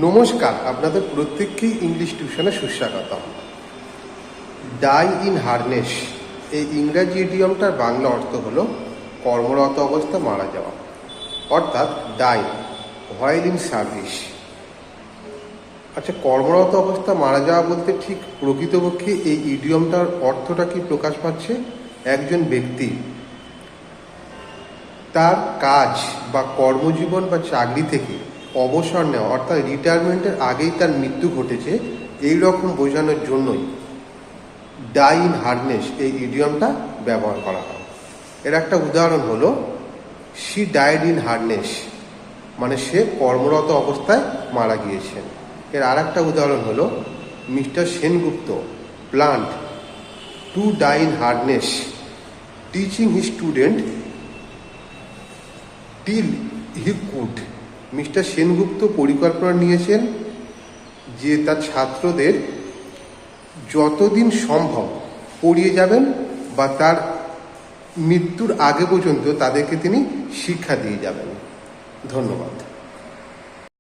নমস্কার, আপনাদের প্রত্যেককেই ইংলিশ টিউশনে সুস্বাগতম। ডাই ইন হারনেস এই ইংরাজি ইডিয়মটার বাংলা অর্থ হলো কর্মরত অবস্থা মারা যাওয়া, অর্থাৎ ডাই হোয়াইল ইন সার্ভিস। আচ্ছা, কর্মরত অবস্থা মারা যাওয়া বলতে ঠিক প্রকৃতপক্ষে এই ইডিয়মটার অর্থটা কি প্রকাশ পাচ্ছে? একজন ব্যক্তি তার কাজ বা কর্মজীবন বা চাকরি থেকে অবসর নেওয়া, অর্থাৎ রিটায়ারমেন্টের আগেই তার মৃত্যু ঘটেছে, এই রকম বোঝানোর জন্যই ডাই ইন হারনেস এই ইডিয়মটা ব্যবহার করা হয়। এর একটা উদাহরণ হলো শি ডাইড ইন হারনেস, মানে সে কর্মরত অবস্থায় মারা গিয়েছেন। এর আর একটা উদাহরণ হলো mister Sengupta planned to die in harness teaching his student till he could. Mister Sengupta পরিকল্পনা নিয়েছেন যে তার ছাত্রদের যতদিন সম্ভব পড়িয়ে যাবেন বা তার মৃত্যুর আগে পর্যন্ত তাদেরকে তিনি শিক্ষা দিয়ে যাবেন। ধন্যবাদ।